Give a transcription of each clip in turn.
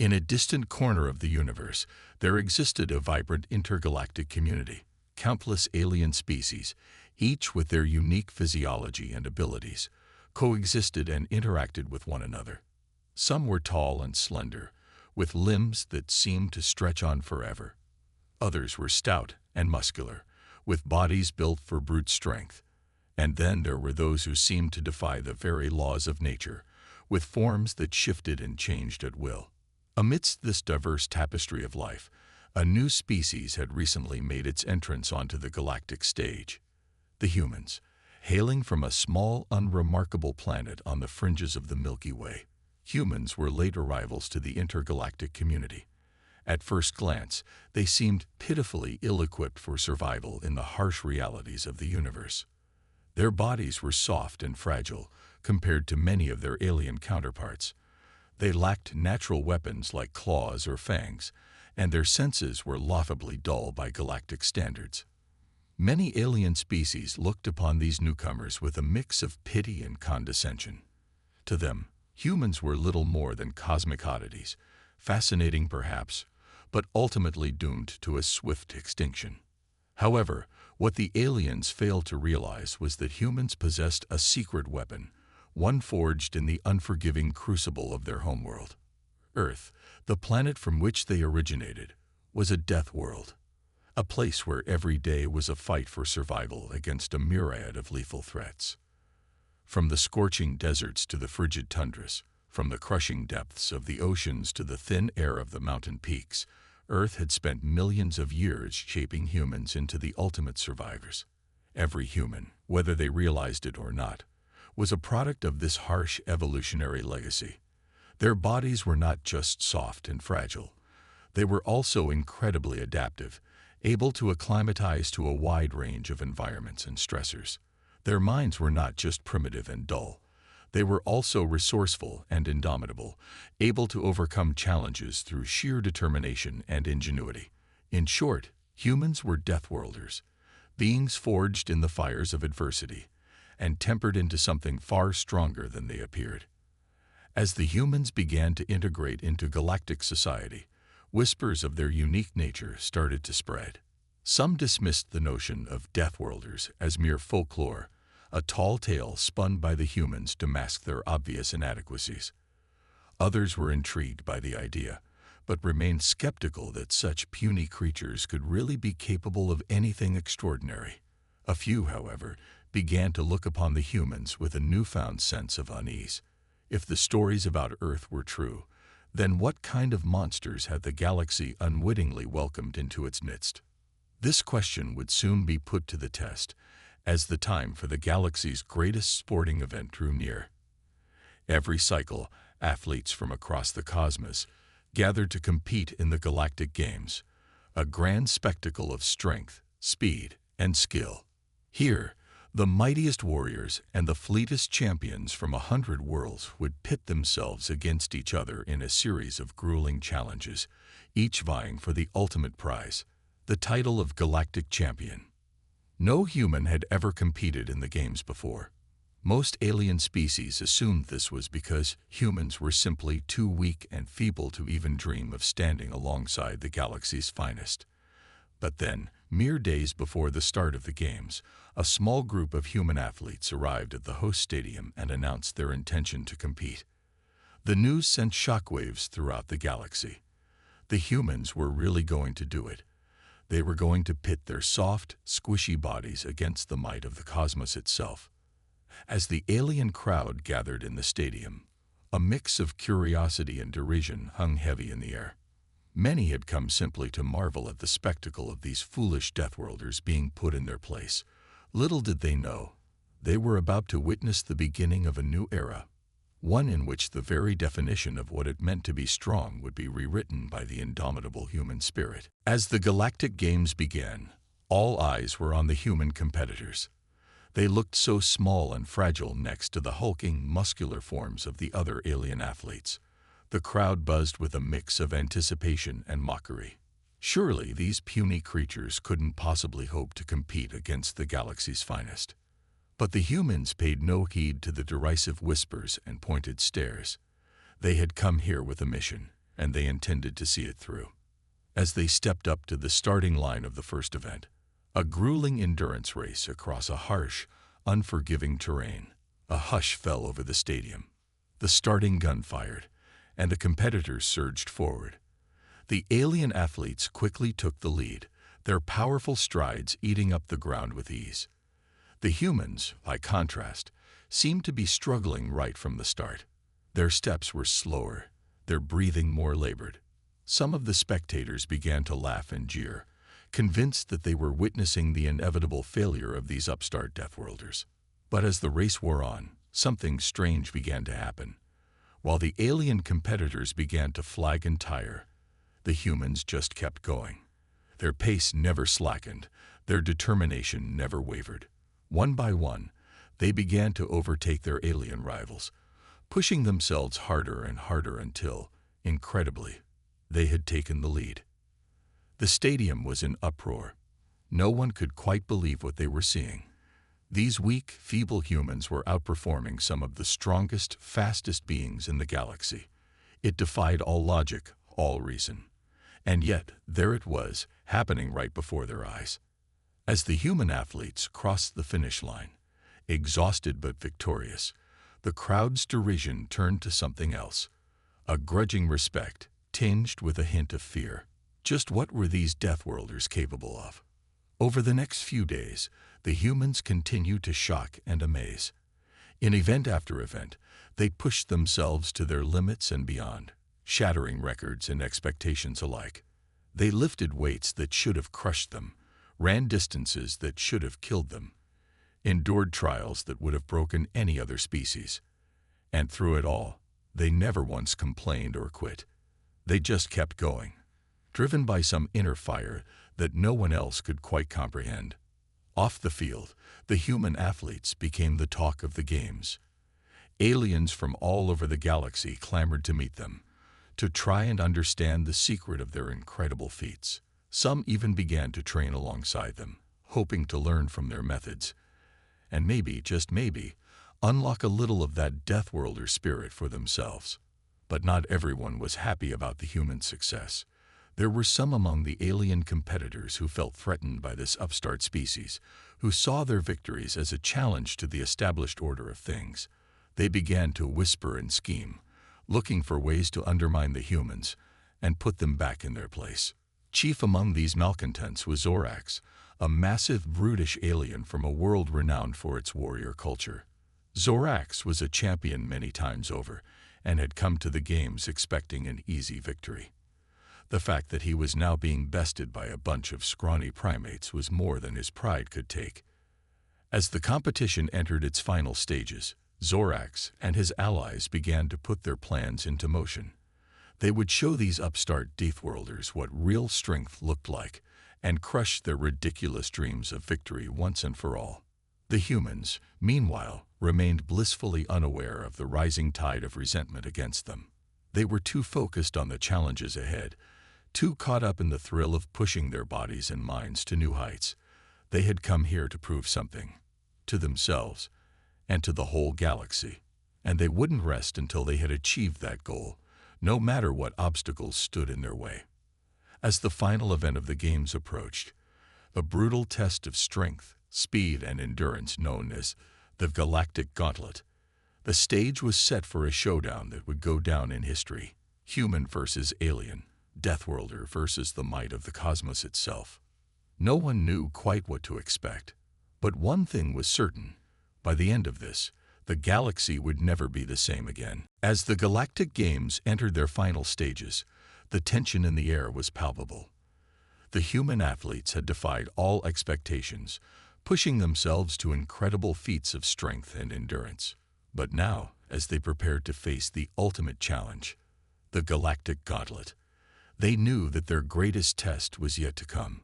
In a distant corner of the universe, there existed a vibrant intergalactic community, countless alien species, each with their unique physiology and abilities, coexisted and interacted with one another. Some were tall and slender, with limbs that seemed to stretch on forever. Others were stout and muscular, with bodies built for brute strength. And then there were those who seemed to defy the very laws of nature, with forms that shifted and changed at will. Amidst this diverse tapestry of life, a new species had recently made its entrance onto the galactic stage. The humans, hailing from a small, unremarkable planet on the fringes of the Milky Way. Humans were late arrivals to the intergalactic community. At first glance, they seemed pitifully ill-equipped for survival in the harsh realities of the universe. Their bodies were soft and fragile compared to many of their alien counterparts. They lacked natural weapons like claws or fangs, and their senses were laughably dull by galactic standards. Many alien species looked upon these newcomers with a mix of pity and condescension. To them, humans were little more than cosmic oddities, fascinating perhaps, but ultimately doomed to a swift extinction. However, what the aliens failed to realize was that humans possessed a secret weapon, one forged in the unforgiving crucible of their homeworld. Earth, the planet from which they originated, was a death world, a place where every day was a fight for survival against a myriad of lethal threats. From the scorching deserts to the frigid tundras, from the crushing depths of the oceans to the thin air of the mountain peaks, Earth had spent millions of years shaping humans into the ultimate survivors. Every human, whether they realized it or not, was a product of this harsh evolutionary legacy. Their bodies were not just soft and fragile. They were also incredibly adaptive, able to acclimatize to a wide range of environments and stressors. Their minds were not just primitive and dull. They were also resourceful and indomitable, able to overcome challenges through sheer determination and ingenuity. In short, humans were Deathworlders, beings forged in the fires of adversity, and tempered into something far stronger than they appeared. As the humans began to integrate into galactic society, whispers of their unique nature started to spread. Some dismissed the notion of Deathworlders as mere folklore, a tall tale spun by the humans to mask their obvious inadequacies. Others were intrigued by the idea, but remained skeptical that such puny creatures could really be capable of anything extraordinary. A few, however, began to look upon the humans with a newfound sense of unease. If the stories about Earth were true, then what kind of monsters had the galaxy unwittingly welcomed into its midst? This question would soon be put to the test, as the time for the galaxy's greatest sporting event drew near. Every cycle, athletes from across the cosmos gathered to compete in the galactic games, a grand spectacle of strength, speed, and skill. Here, the mightiest warriors and the fleetest champions from 100 worlds would pit themselves against each other in a series of grueling challenges, each vying for the ultimate prize, the title of Galactic Champion. No human had ever competed in the games before. Most alien species assumed this was because humans were simply too weak and feeble to even dream of standing alongside the galaxy's finest. But then, mere days before the start of the games, a small group of human athletes arrived at the host stadium and announced their intention to compete. The news sent shockwaves throughout the galaxy. The humans were really going to do it. They were going to pit their soft, squishy bodies against the might of the cosmos itself. As the alien crowd gathered in the stadium, a mix of curiosity and derision hung heavy in the air. Many had come simply to marvel at the spectacle of these foolish Deathworlders being put in their place. Little did they know, they were about to witness the beginning of a new era, one in which the very definition of what it meant to be strong would be rewritten by the indomitable human spirit. As the Galactic Games began, all eyes were on the human competitors. They looked so small and fragile next to the hulking, muscular forms of the other alien athletes. The crowd buzzed with a mix of anticipation and mockery. Surely these puny creatures couldn't possibly hope to compete against the galaxy's finest. But the humans paid no heed to the derisive whispers and pointed stares. They had come here with a mission, and they intended to see it through. As they stepped up to the starting line of the first event, a grueling endurance race across a harsh, unforgiving terrain, a hush fell over the stadium. The starting gun fired, and the competitors surged forward. The alien athletes quickly took the lead, their powerful strides eating up the ground with ease. The humans, by contrast, seemed to be struggling right from the start. Their steps were slower, their breathing more labored. Some of the spectators began to laugh and jeer, convinced that they were witnessing the inevitable failure of these upstart Deathworlders. But as the race wore on, something strange began to happen. While the alien competitors began to flag and tire, the humans just kept going. Their pace never slackened, their determination never wavered. One by one, they began to overtake their alien rivals, pushing themselves harder and harder until, incredibly, they had taken the lead. The stadium was in uproar. No one could quite believe what they were seeing. These weak, feeble humans were outperforming some of the strongest, fastest beings in the galaxy. It defied all logic, all reason. And yet, there it was, happening right before their eyes. As the human athletes crossed the finish line, exhausted but victorious, the crowd's derision turned to something else, a grudging respect, tinged with a hint of fear. Just what were these Deathworlders capable of? Over the next few days, the humans continued to shock and amaze. In event after event, they pushed themselves to their limits and beyond, shattering records and expectations alike. They lifted weights that should have crushed them, ran distances that should have killed them, endured trials that would have broken any other species. And through it all, they never once complained or quit. They just kept going, driven by some inner fire that no one else could quite comprehend. Off the field, the human athletes became the talk of the games. Aliens from all over the galaxy clamored to meet them, to try and understand the secret of their incredible feats. Some even began to train alongside them, hoping to learn from their methods, and maybe, just maybe, unlock a little of that Deathworlder spirit for themselves. But not everyone was happy about the human success. There were some among the alien competitors who felt threatened by this upstart species, who saw their victories as a challenge to the established order of things. They began to whisper and scheme, looking for ways to undermine the humans and put them back in their place. Chief among these malcontents was Orcs, a massive, brutish alien from a world renowned for its warrior culture. Orcs was a champion many times over, and had come to the games expecting an easy victory. The fact that he was now being bested by a bunch of scrawny primates was more than his pride could take. As the competition entered its final stages, Orcs and his allies began to put their plans into motion. They would show these upstart Deathworlders what real strength looked like, and crush their ridiculous dreams of victory once and for all. The humans, meanwhile, remained blissfully unaware of the rising tide of resentment against them. They were too focused on the challenges ahead, too caught up in the thrill of pushing their bodies and minds to new heights. They had come here to prove something, to themselves, and to the whole galaxy. And they wouldn't rest until they had achieved that goal, no matter what obstacles stood in their way. As the final event of the games approached, a brutal test of strength, speed, and endurance known as the Galactic Gauntlet, the stage was set for a showdown that would go down in history. Human versus alien, Deathworlder versus the might of the cosmos itself. No one knew quite what to expect, but one thing was certain. By the end of this, the galaxy would never be the same again. As the Galactic Games entered their final stages, the tension in the air was palpable. The human athletes had defied all expectations, pushing themselves to incredible feats of strength and endurance. But now, as they prepared to face the ultimate challenge, the Galactic Gauntlet, they knew that their greatest test was yet to come.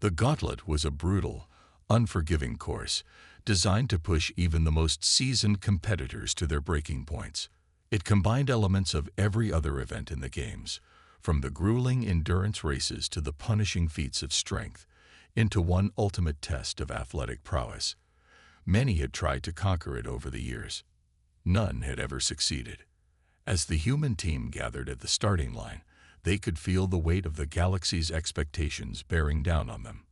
The Gauntlet was a brutal, unforgiving course, designed to push even the most seasoned competitors to their breaking points. It combined elements of every other event in the games, from the grueling endurance races to the punishing feats of strength, into one ultimate test of athletic prowess. Many had tried to conquer it over the years. None had ever succeeded. As the human team gathered at the starting line, they could feel the weight of the galaxy's expectations bearing down on them.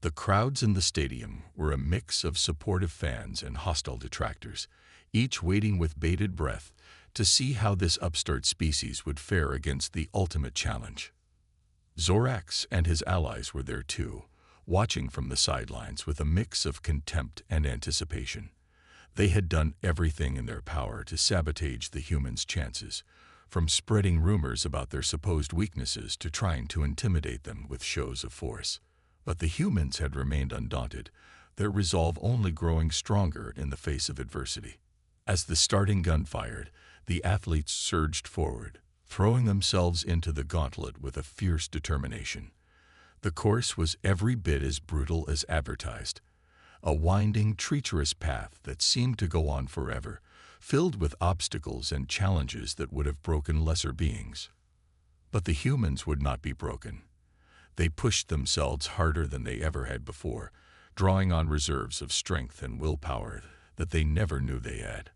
The crowds in the stadium were a mix of supportive fans and hostile detractors, each waiting with bated breath to see how this upstart species would fare against the ultimate challenge. Zorax and his allies were there too, watching from the sidelines with a mix of contempt and anticipation. They had done everything in their power to sabotage the humans' chances, from spreading rumors about their supposed weaknesses to trying to intimidate them with shows of force. But the humans had remained undaunted, their resolve only growing stronger in the face of adversity. As the starting gun fired, the athletes surged forward, throwing themselves into the gauntlet with a fierce determination. The course was every bit as brutal as advertised, a winding, treacherous path that seemed to go on forever, filled with obstacles and challenges that would have broken lesser beings. But the humans would not be broken. They pushed themselves harder than they ever had before, drawing on reserves of strength and willpower that they never knew they had.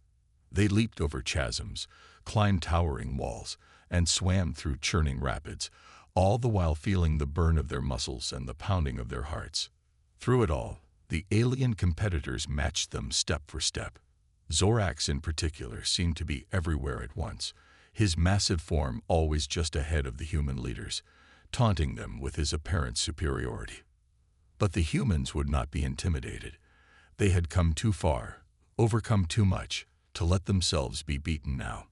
They leaped over chasms, climbed towering walls, and swam through churning rapids, all the while feeling the burn of their muscles and the pounding of their hearts. Through it all, the alien competitors matched them step for step. Zorax in particular seemed to be everywhere at once, his massive form always just ahead of the human leaders, taunting them with his apparent superiority. But the humans would not be intimidated. They had come too far, overcome too much, to let themselves be beaten now.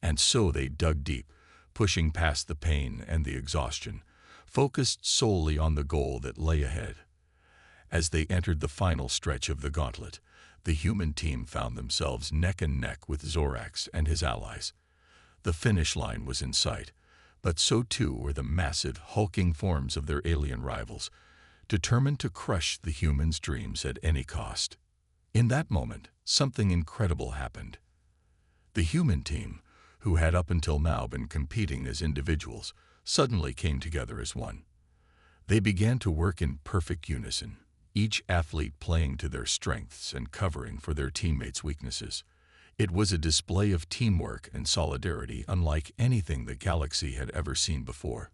And so they dug deep, pushing past the pain and the exhaustion, focused solely on the goal that lay ahead. As they entered the final stretch of the gauntlet, the human team found themselves neck and neck with Zorax and his allies. The finish line was in sight, but so too were the massive, hulking forms of their alien rivals, determined to crush the humans' dreams at any cost. In that moment, something incredible happened. The human team, who had up until now been competing as individuals, suddenly came together as one. They began to work in perfect unison, each athlete playing to their strengths and covering for their teammates' weaknesses. It was a display of teamwork and solidarity unlike anything the galaxy had ever seen before.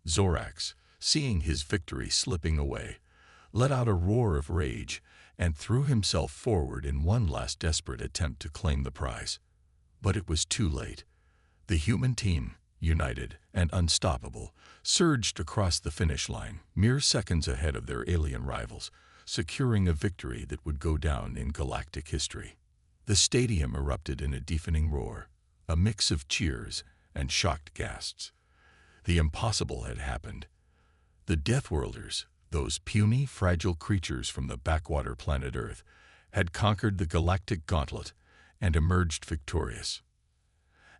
Zorax, seeing his victory slipping away, let out a roar of rage and threw himself forward in one last desperate attempt to claim the prize. But it was too late. The human team, united and unstoppable, surged across the finish line, mere seconds ahead of their alien rivals, securing a victory that would go down in galactic history. The stadium erupted in a deafening roar, a mix of cheers and shocked gasps. The impossible had happened. The Deathworlders, those puny, fragile creatures from the backwater planet Earth, had conquered the galactic gauntlet and emerged victorious.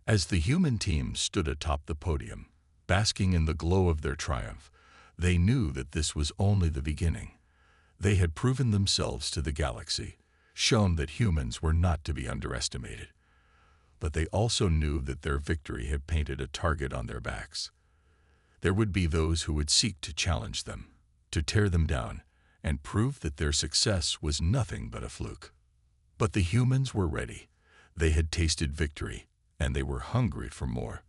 As the human team stood atop the podium, basking in the glow of their triumph, they knew that this was only the beginning. They had proven themselves to the galaxy, shown that humans were not to be underestimated. But they also knew that their victory had painted a target on their backs. There would be those who would seek to challenge them, to tear them down, and prove that their success was nothing but a fluke. But the humans were ready. They had tasted victory, and they were hungry for more.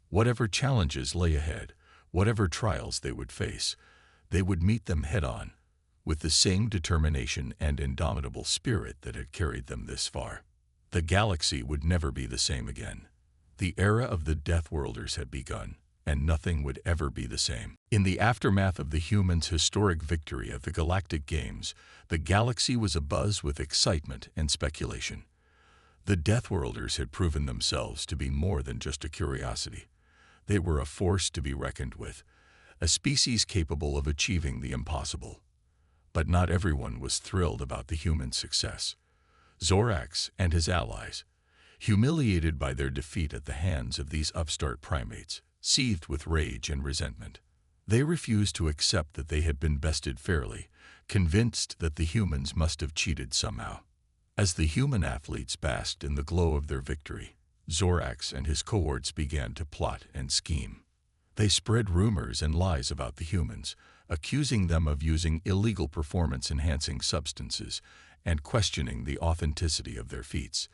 Whatever challenges lay ahead, whatever trials they would face, they would meet them head-on, with the same determination and indomitable spirit that had carried them this far. The galaxy would never be the same again. The era of the Deathworlders had begun, and nothing would ever be the same. In the aftermath of the humans' historic victory at the Galactic Games, the galaxy was abuzz with excitement and speculation. The Deathworlders had proven themselves to be more than just a curiosity. They were a force to be reckoned with, a species capable of achieving the impossible. But not everyone was thrilled about the humans' success. Zorax and his allies, humiliated by their defeat at the hands of these upstart primates, seethed with rage and resentment. They refused to accept that they had been bested fairly, convinced that the humans must have cheated somehow. As the human athletes basked in the glow of their victory, Zorax and his cohorts began to plot and scheme. They spread rumors and lies about the humans, accusing them of using illegal performance-enhancing substances and questioning the authenticity of their feats.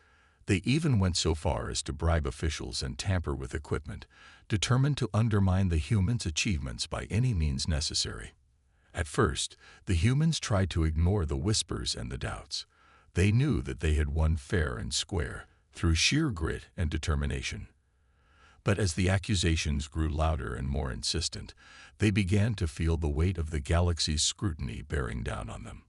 They even went so far as to bribe officials and tamper with equipment, determined to undermine the humans' achievements by any means necessary. At first, the humans tried to ignore the whispers and the doubts. They knew that they had won fair and square, through sheer grit and determination. But as the accusations grew louder and more insistent, they began to feel the weight of the galaxy's scrutiny bearing down on them.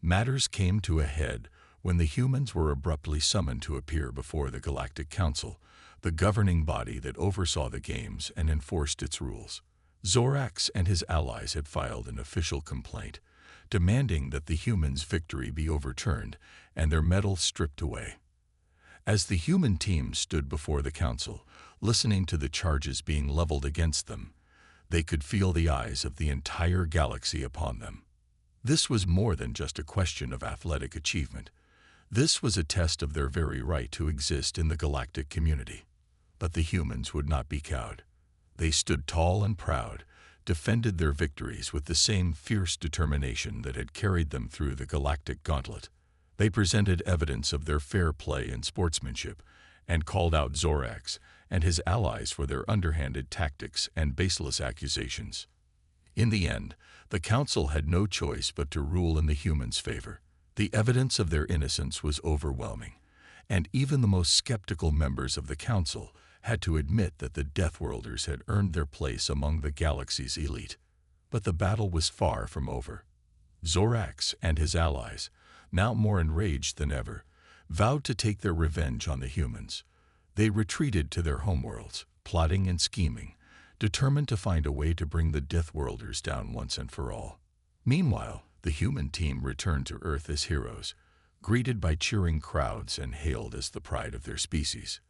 Matters came to a head when the humans were abruptly summoned to appear before the Galactic Council, the governing body that oversaw the games and enforced its rules. Zorax and his allies had filed an official complaint, demanding that the humans' victory be overturned and their medals stripped away. As the human team stood before the council, listening to the charges being leveled against them, they could feel the eyes of the entire galaxy upon them. This was more than just a question of athletic achievement. This was a test of their very right to exist in the galactic community. But the humans would not be cowed. They stood tall and proud, defended their victories with the same fierce determination that had carried them through the galactic gauntlet. They presented evidence of their fair play and sportsmanship, and called out Zorax and his allies for their underhanded tactics and baseless accusations. In the end, the council had no choice but to rule in the humans' favor. The evidence of their innocence was overwhelming, and even the most skeptical members of the council had to admit that the Deathworlders had earned their place among the galaxy's elite. But the battle was far from over. Zorax and his allies, now more enraged than ever, vowed to take their revenge on the humans. They retreated to their homeworlds, plotting and scheming, determined to find a way to bring the Deathworlders down once and for all. Meanwhile, the human team returned to Earth as heroes, greeted by cheering crowds and hailed as the pride of their species.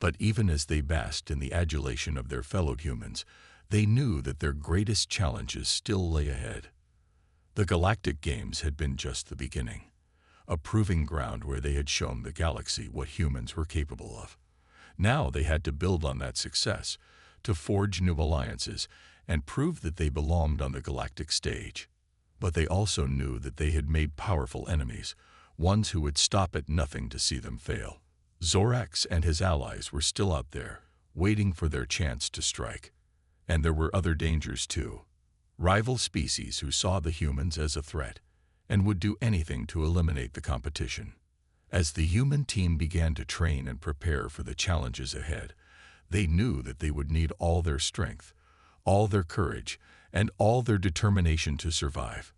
But even as they basked in the adulation of their fellow humans, they knew that their greatest challenges still lay ahead. The Galactic Games had been just the beginning, a proving ground where they had shown the galaxy what humans were capable of. Now they had to build on that success, to forge new alliances, and prove that they belonged on the galactic stage. But they also knew that they had made powerful enemies, ones who would stop at nothing to see them fail. Zorax and his allies were still out there, waiting for their chance to strike. And there were other dangers too. Rival species who saw the humans as a threat, and would do anything to eliminate the competition. As the human team began to train and prepare for the challenges ahead, they knew that they would need all their strength, all their courage, and all their determination to survive.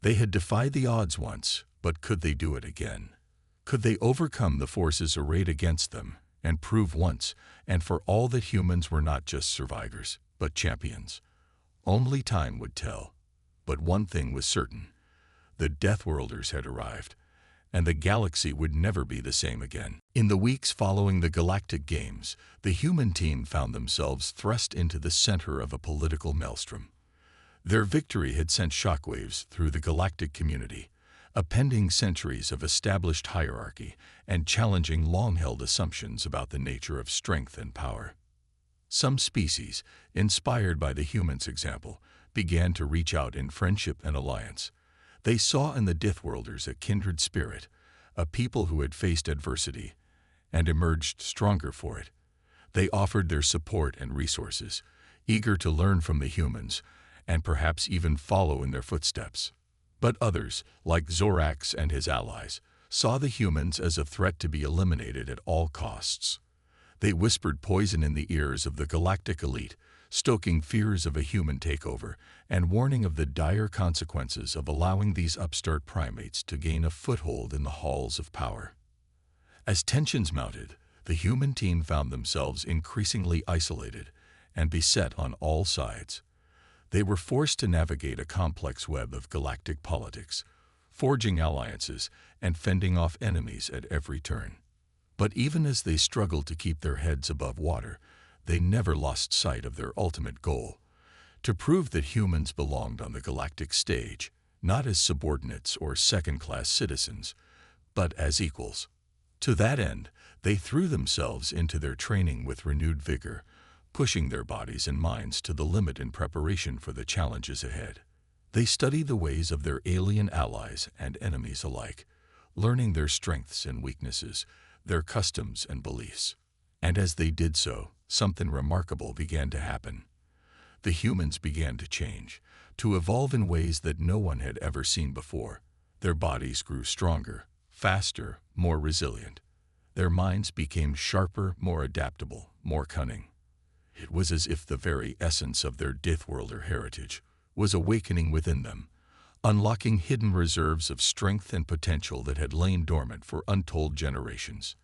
They had defied the odds once, but could they do it again? Could they overcome the forces arrayed against them and prove once and for all that humans were not just survivors, but champions? Only time would tell. But one thing was certain. The Deathworlders had arrived, and the galaxy would never be the same again. In the weeks following the Galactic Games, the human team found themselves thrust into the center of a political maelstrom. Their victory had sent shockwaves through the galactic community, appending centuries of established hierarchy and challenging long-held assumptions about the nature of strength and power. Some species, inspired by the humans' example, began to reach out in friendship and alliance. They saw in the Deathworlders a kindred spirit, a people who had faced adversity and emerged stronger for it. They offered their support and resources, eager to learn from the humans and perhaps even follow in their footsteps. But others, like Zorax and his allies, saw the humans as a threat to be eliminated at all costs. They whispered poison in the ears of the galactic elite, stoking fears of a human takeover and warning of the dire consequences of allowing these upstart primates to gain a foothold in the halls of power. As tensions mounted, the human team found themselves increasingly isolated and beset on all sides. They were forced to navigate a complex web of galactic politics, forging alliances and fending off enemies at every turn. But even as they struggled to keep their heads above water, they never lost sight of their ultimate goal: to prove that humans belonged on the galactic stage, not as subordinates or second-class citizens, but as equals. To that end, they threw themselves into their training with renewed vigor, pushing their bodies and minds to the limit in preparation for the challenges ahead. They studied the ways of their alien allies and enemies alike, learning their strengths and weaknesses, their customs and beliefs. And as they did so, something remarkable began to happen. The humans began to change, to evolve in ways that no one had ever seen before. Their bodies grew stronger, faster, more resilient. Their minds became sharper, more adaptable, more cunning. It was as if the very essence of their Deathworlder heritage was awakening within them, unlocking hidden reserves of strength and potential that had lain dormant for untold generations.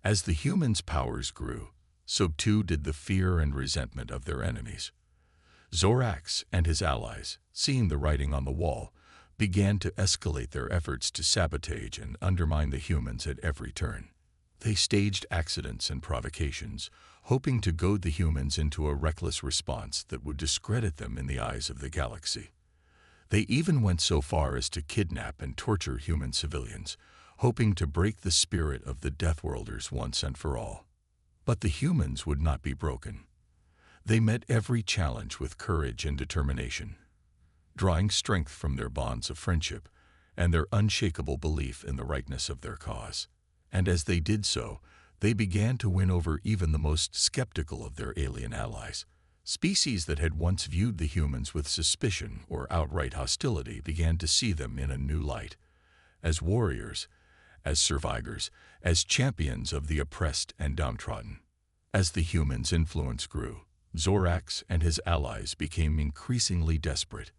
As the humans' powers grew, so too did the fear and resentment of their enemies. Zorax and his allies, seeing the writing on the wall, began to escalate their efforts to sabotage and undermine the humans at every turn. They staged accidents and provocations, hoping to goad the humans into a reckless response that would discredit them in the eyes of the galaxy. They even went so far as to kidnap and torture human civilians, hoping to break the spirit of the Deathworlders once and for all. But the humans would not be broken. They met every challenge with courage and determination, drawing strength from their bonds of friendship and their unshakable belief in the rightness of their cause. And as they did so, they began to win over even the most skeptical of their alien allies. Species that had once viewed the humans with suspicion or outright hostility began to see them in a new light, as warriors, as survivors, as champions of the oppressed and downtrodden. As the humans' influence grew, Zorax and his allies became increasingly desperate.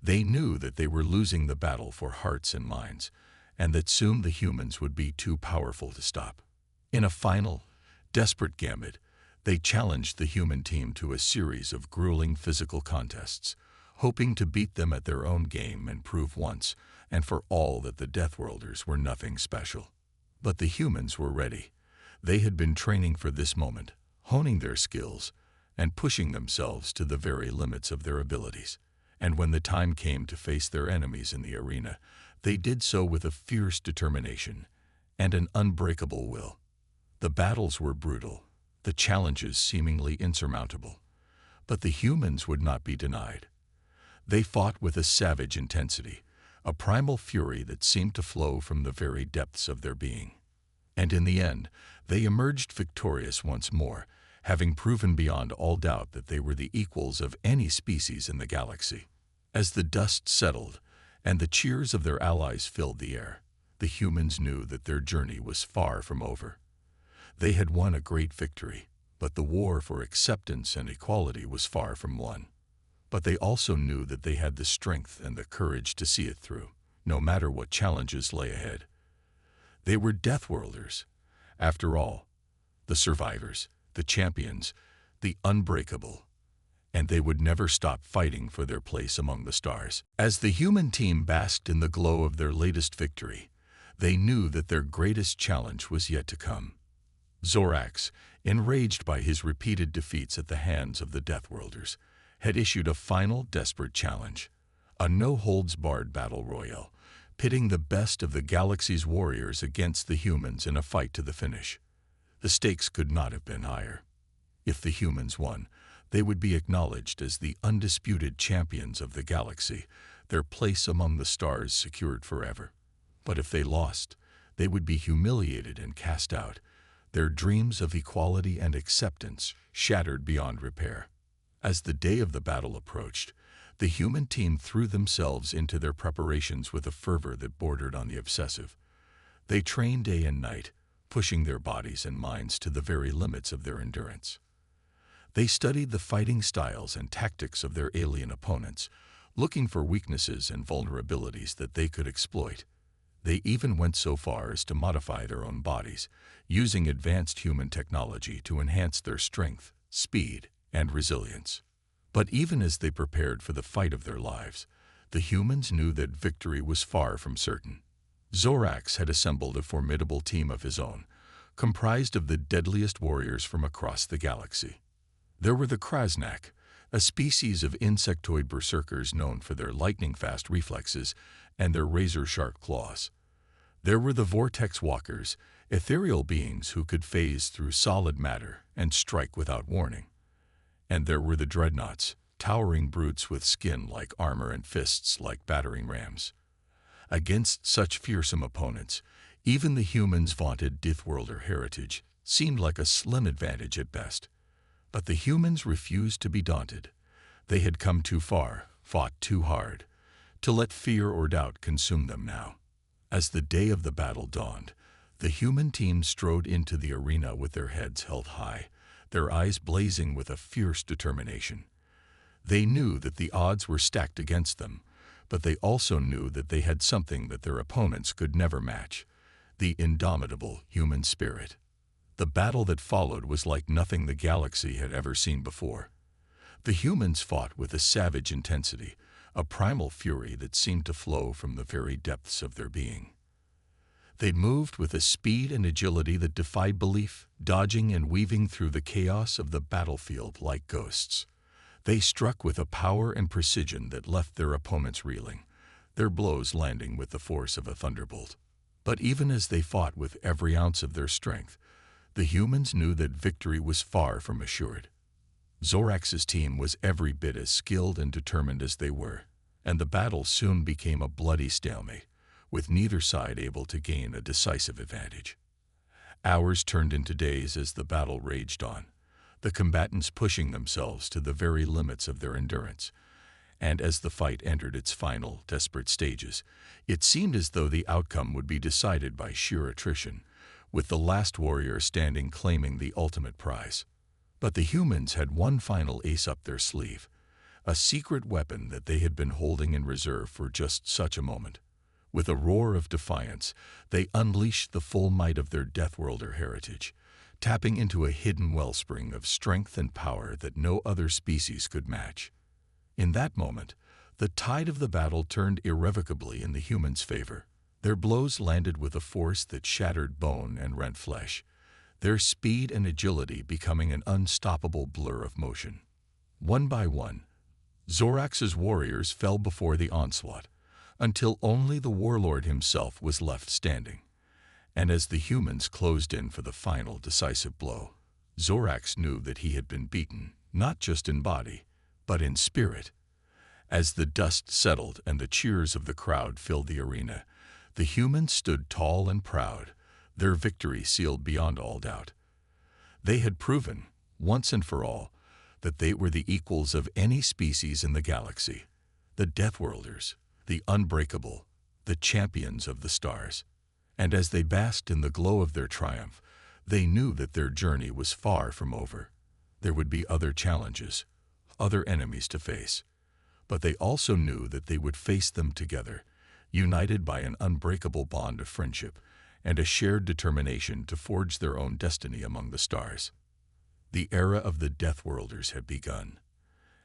They knew that they were losing the battle for hearts and minds, and that soon the humans would be too powerful to stop. In a final, desperate gambit, they challenged the human team to a series of grueling physical contests, hoping to beat them at their own game and prove once and for all that the Deathworlders were nothing special. But the humans were ready. They had been training for this moment, honing their skills, and pushing themselves to the very limits of their abilities. And when the time came to face their enemies in the arena, they did so with a fierce determination and an unbreakable will. The battles were brutal, the challenges seemingly insurmountable, but the humans would not be denied. They fought with a savage intensity, a primal fury that seemed to flow from the very depths of their being. And in the end, they emerged victorious once more, having proven beyond all doubt that they were the equals of any species in the galaxy. As the dust settled and the cheers of their allies filled the air, the humans knew that their journey was far from over. They had won a great victory, but the war for acceptance and equality was far from won. But they also knew that they had the strength and the courage to see it through, no matter what challenges lay ahead. They were Deathworlders, after all, the survivors, the champions, the unbreakable, and they would never stop fighting for their place among the stars. As the human team basked in the glow of their latest victory, they knew that their greatest challenge was yet to come. Zorax, enraged by his repeated defeats at the hands of the Deathworlders, had issued a final desperate challenge, a no-holds-barred battle royale, pitting the best of the galaxy's warriors against the humans in a fight to the finish. The stakes could not have been higher. If the humans won, they would be acknowledged as the undisputed champions of the galaxy, their place among the stars secured forever. But if they lost, they would be humiliated and cast out, their dreams of equality and acceptance shattered beyond repair. As the day of the battle approached, the human team threw themselves into their preparations with a fervor that bordered on the obsessive. They trained day and night, pushing their bodies and minds to the very limits of their endurance. They studied the fighting styles and tactics of their alien opponents, looking for weaknesses and vulnerabilities that they could exploit. They even went so far as to modify their own bodies, using advanced human technology to enhance their strength, speed, and resilience. But even as they prepared for the fight of their lives, the humans knew that victory was far from certain. Zorax had assembled a formidable team of his own, comprised of the deadliest warriors from across the galaxy. There were the Krasnak, a species of insectoid berserkers known for their lightning-fast reflexes and their razor-sharp claws. There were the Vortex Walkers, ethereal beings who could phase through solid matter and strike without warning. And there were the Dreadnoughts, towering brutes with skin like armor and fists like battering rams. Against such fearsome opponents, Even the humans' vaunted Deathworlder heritage seemed like a slim advantage at best. But the humans refused to be daunted. They had come too far, fought too hard, to let fear or doubt consume them now. As the day of the battle dawned, the human team strode into the arena with their heads held high, their eyes blazing with a fierce determination. They knew that the odds were stacked against them, but they also knew that they had something that their opponents could never match: the indomitable human spirit. The battle that followed was like nothing the galaxy had ever seen before. The humans fought with a savage intensity, a primal fury that seemed to flow from the very depths of their being. They moved with a speed and agility that defied belief, dodging and weaving through the chaos of the battlefield like ghosts. They struck with a power and precision that left their opponents reeling, their blows landing with the force of a thunderbolt. But even as they fought with every ounce of their strength, the humans knew that victory was far from assured. Zorax's team was every bit as skilled and determined as they were, and the battle soon became a bloody stalemate, with neither side able to gain a decisive advantage. Hours turned into days as the battle raged on, the combatants pushing themselves to the very limits of their endurance. And as the fight entered its final, desperate stages, it seemed as though the outcome would be decided by sheer attrition, with the last warrior standing claiming the ultimate prize. But the humans had one final ace up their sleeve, a secret weapon that they had been holding in reserve for just such a moment. With a roar of defiance, they unleashed the full might of their Deathworlder heritage, tapping into a hidden wellspring of strength and power that no other species could match. In that moment, the tide of the battle turned irrevocably in the humans' favor. Their blows landed with a force that shattered bone and rent flesh, their speed and agility becoming an unstoppable blur of motion. One by one, Zorax's warriors fell before the onslaught, until only the warlord himself was left standing. And as the humans closed in for the final decisive blow, Zorax knew that he had been beaten, not just in body, but in spirit. As the dust settled and the cheers of the crowd filled the arena, the humans stood tall and proud, their victory sealed beyond all doubt. They had proven, once and for all, that they were the equals of any species in the galaxy, the Deathworlders, the unbreakable, the champions of the stars. And as they basked in the glow of their triumph, they knew that their journey was far from over. There would be other challenges, other enemies to face, but they also knew that they would face them together, united by an unbreakable bond of friendship and a shared determination to forge their own destiny among the stars. The era of the Deathworlders had begun,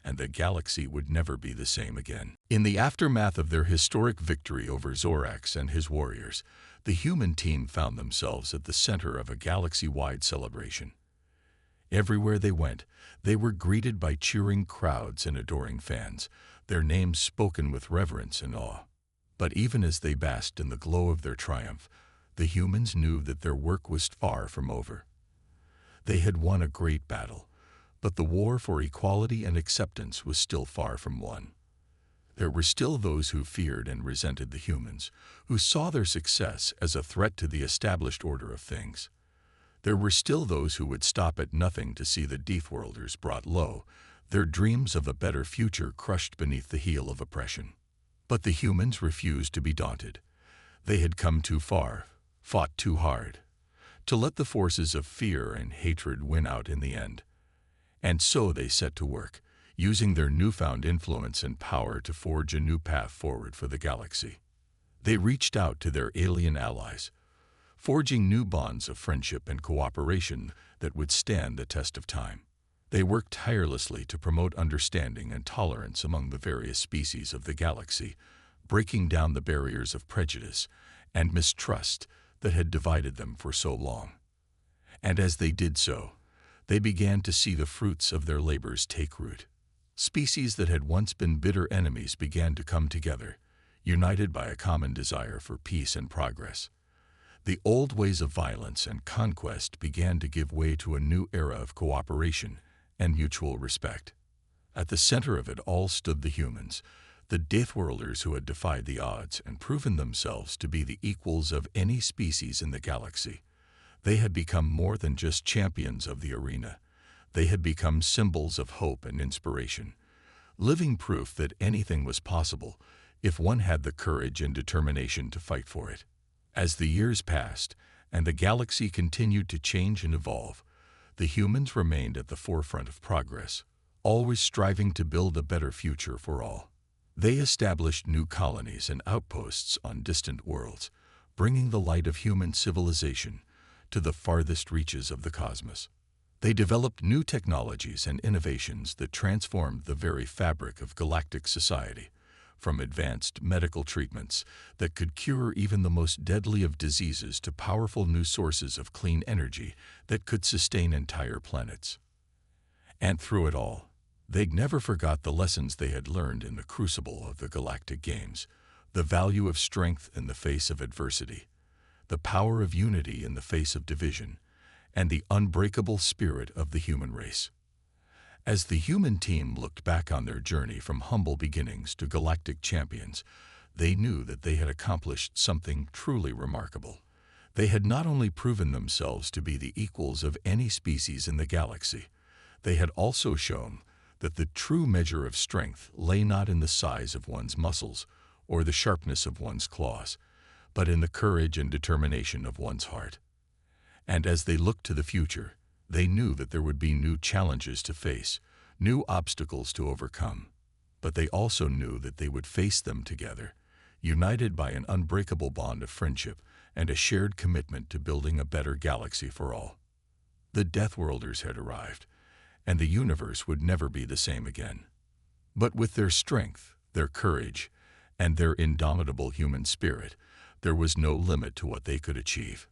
and the galaxy would never be the same again. In the aftermath of their historic victory over Zorax and his warriors, the human team found themselves at the center of a galaxy-wide celebration. Everywhere they went, they were greeted by cheering crowds and adoring fans, their names spoken with reverence and awe. But even as they basked in the glow of their triumph, the humans knew that their work was far from over. They had won a great battle, but the war for equality and acceptance was still far from won. There were still those who feared and resented the humans, who saw their success as a threat to the established order of things. There were still those who would stop at nothing to see the Deathworlders brought low, their dreams of a better future crushed beneath the heel of oppression. But the humans refused to be daunted. They had come too far, fought too hard, to let the forces of fear and hatred win out in the end. And so they set to work, using their newfound influence and power to forge a new path forward for the galaxy. They reached out to their alien allies, forging new bonds of friendship and cooperation that would stand the test of time. They worked tirelessly to promote understanding and tolerance among the various species of the galaxy, breaking down the barriers of prejudice and mistrust that had divided them for so long. And as they did so, they began to see the fruits of their labors take root. Species that had once been bitter enemies began to come together, united by a common desire for peace and progress. The old ways of violence and conquest began to give way to a new era of cooperation and mutual respect. At the center of it all stood the humans, The Deathworlders, who had defied the odds and proven themselves to be the equals of any species in the galaxy. They had become more than just champions of the arena. They had become symbols of hope and inspiration, living proof that anything was possible if one had the courage and determination to fight for it. As the years passed and the galaxy continued to change and evolve, the humans remained at the forefront of progress, always striving to build a better future for all. They established new colonies and outposts on distant worlds, bringing the light of human civilization to the farthest reaches of the cosmos. They developed new technologies and innovations that transformed the very fabric of galactic society, from advanced medical treatments that could cure even the most deadly of diseases to powerful new sources of clean energy that could sustain entire planets. And through it all, they never forgot the lessons they had learned in the crucible of the galactic games, the value of strength in the face of adversity, the power of unity in the face of division, and the unbreakable spirit of the human race. As the human team looked back on their journey from humble beginnings to galactic champions, they knew that they had accomplished something truly remarkable. They had not only proven themselves to be the equals of any species in the galaxy, they had also shown that the true measure of strength lay not in the size of one's muscles or the sharpness of one's claws, but in the courage and determination of one's heart. And as they looked to the future, they knew that there would be new challenges to face, new obstacles to overcome, but they also knew that they would face them together, united by an unbreakable bond of friendship and a shared commitment to building a better galaxy for all. The Deathworlders had arrived, and the universe would never be the same again. But with their strength, their courage, and their indomitable human spirit, there was no limit to what they could achieve.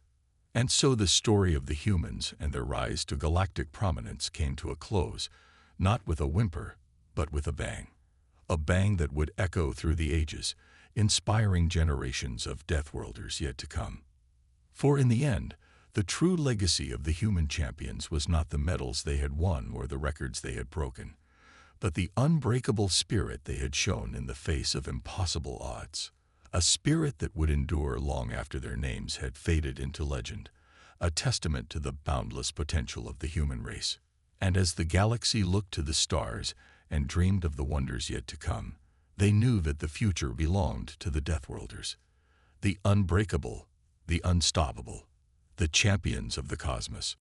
And so the story of the humans and their rise to galactic prominence came to a close, not with a whimper, but with a bang. A bang that would echo through the ages, inspiring generations of Deathworlders yet to come. For in the end, the true legacy of the human champions was not the medals they had won or the records they had broken, but the unbreakable spirit they had shown in the face of impossible odds. A spirit that would endure long after their names had faded into legend, a testament to the boundless potential of the human race. And as the galaxy looked to the stars and dreamed of the wonders yet to come, they knew that the future belonged to the Deathworlders, the unbreakable, the unstoppable, the champions of the cosmos.